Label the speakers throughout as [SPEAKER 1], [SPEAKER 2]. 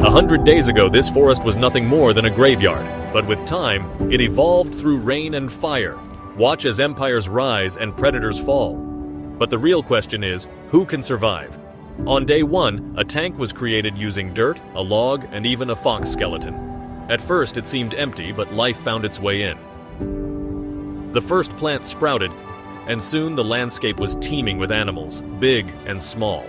[SPEAKER 1] 100 days ago, this forest was nothing more than a graveyard, but with time, it evolved through rain and fire. Watch as empires rise and predators fall. But the real question is, who can survive? On day 1, a tank was created using dirt, a log, and even a fox skeleton. At first, it seemed empty, but life found its way in. The first plant sprouted, and soon the landscape was teeming with animals, big and small.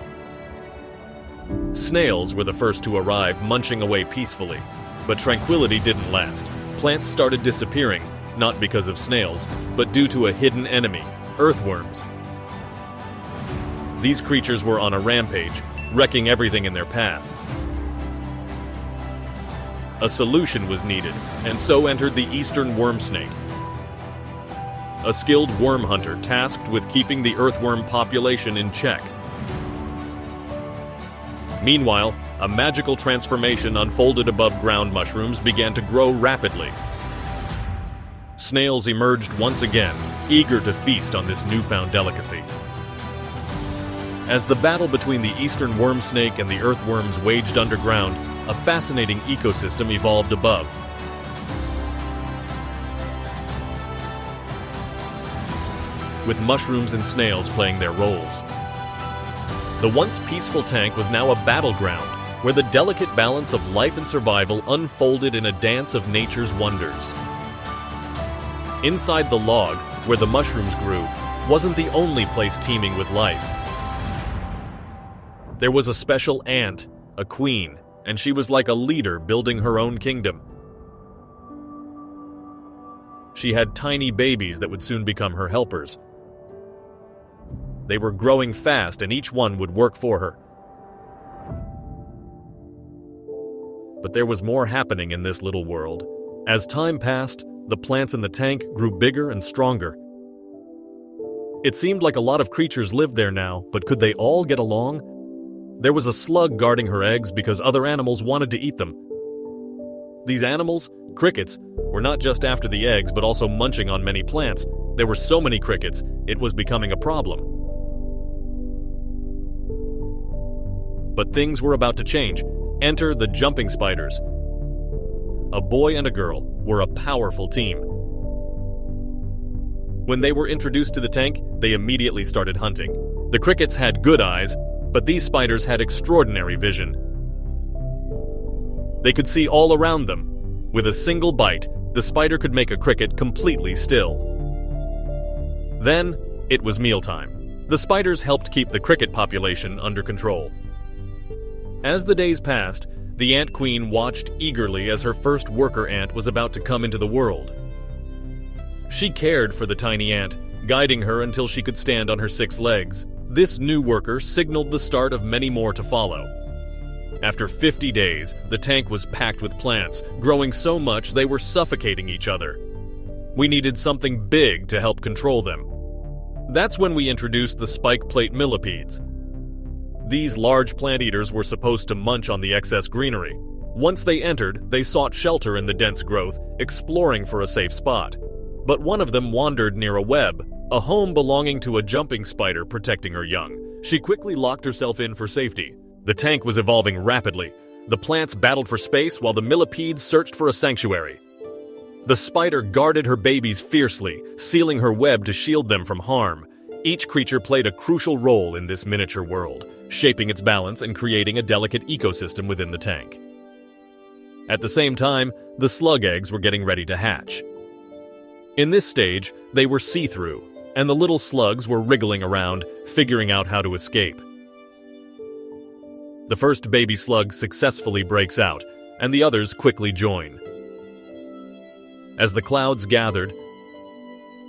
[SPEAKER 1] Snails were the first to arrive, munching away peacefully. But tranquility didn't last. Plants started disappearing, not because of snails, but due to a hidden enemy, earthworms. These creatures were on a rampage, wrecking everything in their path. A solution was needed, and so entered the eastern worm snake, a skilled worm hunter tasked with keeping the earthworm population in check. Meanwhile, a magical transformation unfolded above ground mushrooms began to grow rapidly. Snails emerged once again, eager to feast on this newfound delicacy. As the battle between the eastern worm snake and the earthworms waged underground, a fascinating ecosystem evolved above. With mushrooms and snails playing their roles. The once peaceful tank was now a battleground, where the delicate balance of life and survival unfolded in a dance of nature's wonders. Inside the log, where the mushrooms grew, wasn't the only place teeming with life. There was a special ant, a queen, and she was like a leader building her own kingdom. She had tiny babies that would soon become her helpers. They were growing fast, and each one would work for her. But there was more happening in this little world. As time passed, the plants in the tank grew bigger and stronger. It seemed like a lot of creatures lived there now, but could they all get along? There was a slug guarding her eggs because other animals wanted to eat them. These animals, crickets, were not just after the eggs but also munching on many plants. There were so many crickets, it was becoming a problem. But things were about to change. Enter the jumping spiders. A boy and a girl were a powerful team. When they were introduced to the tank, they immediately started hunting. The crickets had good eyes, but these spiders had extraordinary vision. They could see all around them. With a single bite, the spider could make a cricket completely still. Then, it was mealtime. The spiders helped keep the cricket population under control. As the days passed, the ant queen watched eagerly as her first worker ant was about to come into the world. She cared for the tiny ant, guiding her until she could stand on her 6 legs. This new worker signaled the start of many more to follow. After 50 days, the tank was packed with plants, growing so much they were suffocating each other. We needed something big to help control them. That's when we introduced the spike plate millipedes. These large plant eaters were supposed to munch on the excess greenery. Once they entered, they sought shelter in the dense growth, exploring for a safe spot. But one of them wandered near a web, a home belonging to a jumping spider protecting her young. She quickly locked herself in for safety. The tank was evolving rapidly. The plants battled for space while the millipedes searched for a sanctuary. The spider guarded her babies fiercely, sealing her web to shield them from harm. Each creature played a crucial role in this miniature world, shaping its balance and creating a delicate ecosystem within the tank. At the same time, the slug eggs were getting ready to hatch. In this stage, they were see-through, and the little slugs were wriggling around, figuring out how to escape. The first baby slug successfully breaks out, and the others quickly join. As the clouds gathered,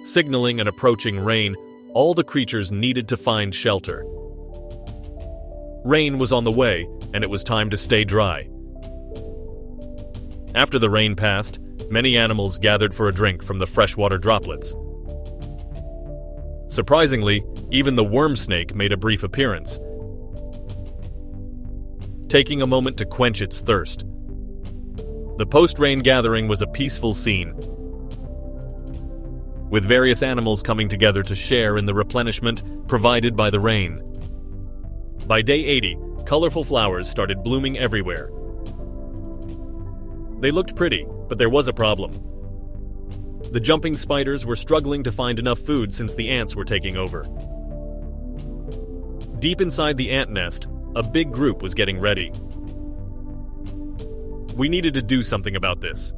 [SPEAKER 1] signaling an approaching rain, all the creatures needed to find shelter. Rain was on the way, and it was time to stay dry. After the rain passed, many animals gathered for a drink from the freshwater droplets. Surprisingly, even the worm snake made a brief appearance, taking a moment to quench its thirst. The post-rain gathering was a peaceful scene, with various animals coming together to share in the replenishment provided by the rain. By day 80, colorful flowers started blooming everywhere. They looked pretty, but there was a problem. The jumping spiders were struggling to find enough food since the ants were taking over. Deep inside the ant nest, a big group was getting ready. We needed to do something about this.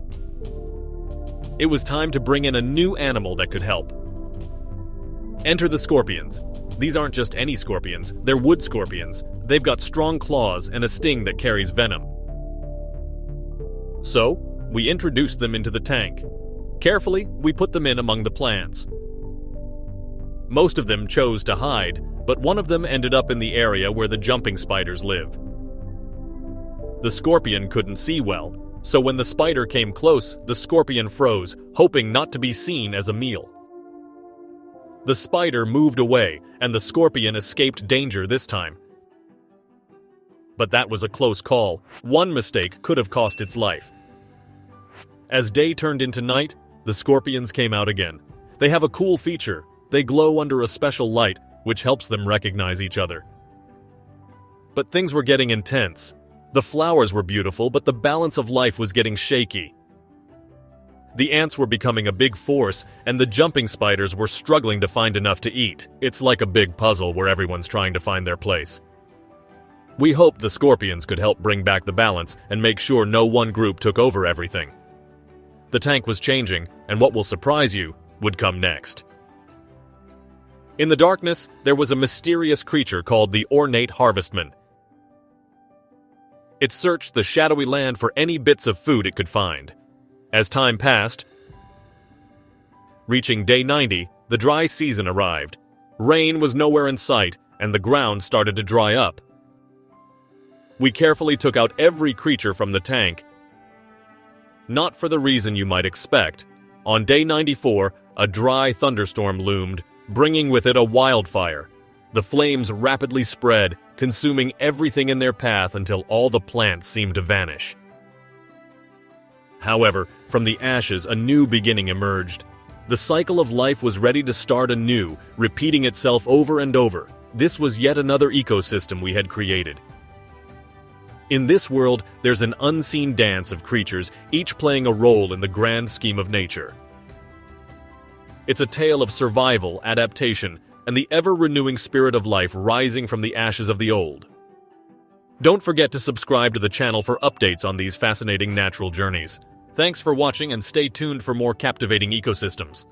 [SPEAKER 1] It was time to bring in a new animal that could help. Enter the scorpions. These aren't just any scorpions, they're wood scorpions. They've got strong claws and a sting that carries venom. So, we introduced them into the tank. Carefully, we put them in among the plants. Most of them chose to hide, but one of them ended up in the area where the jumping spiders live. The scorpion couldn't see well, so when the spider came close, the scorpion froze, hoping not to be seen as a meal. The spider moved away, and the scorpion escaped danger this time. But that was a close call. One mistake could have cost its life. As day turned into night, the scorpions came out again. They have a cool feature. They glow under a special light, which helps them recognize each other. But things were getting intense. The flowers were beautiful, but the balance of life was getting shaky. The ants were becoming a big force, and the jumping spiders were struggling to find enough to eat. It's like a big puzzle where everyone's trying to find their place. We hoped the scorpions could help bring back the balance and make sure no one group took over everything. The tank was changing, and what will surprise you would come next. In the darkness, there was a mysterious creature called the ornate harvestman. It searched the shadowy land for any bits of food it could find. As time passed, reaching day 90, the dry season arrived. Rain was nowhere in sight, and the ground started to dry up. We carefully took out every creature from the tank. Not for the reason you might expect. On day 94, a dry thunderstorm loomed, bringing with it a wildfire. The flames rapidly spread, consuming everything in their path until all the plants seemed to vanish. However, from the ashes, a new beginning emerged. The cycle of life was ready to start anew, repeating itself over and over. This was yet another ecosystem we had created. In this world, there's an unseen dance of creatures, each playing a role in the grand scheme of nature. It's a tale of survival, adaptation, and the ever-renewing spirit of life rising from the ashes of the old. Don't forget to subscribe to the channel for updates on these fascinating natural journeys. Thanks for watching and stay tuned for more captivating ecosystems.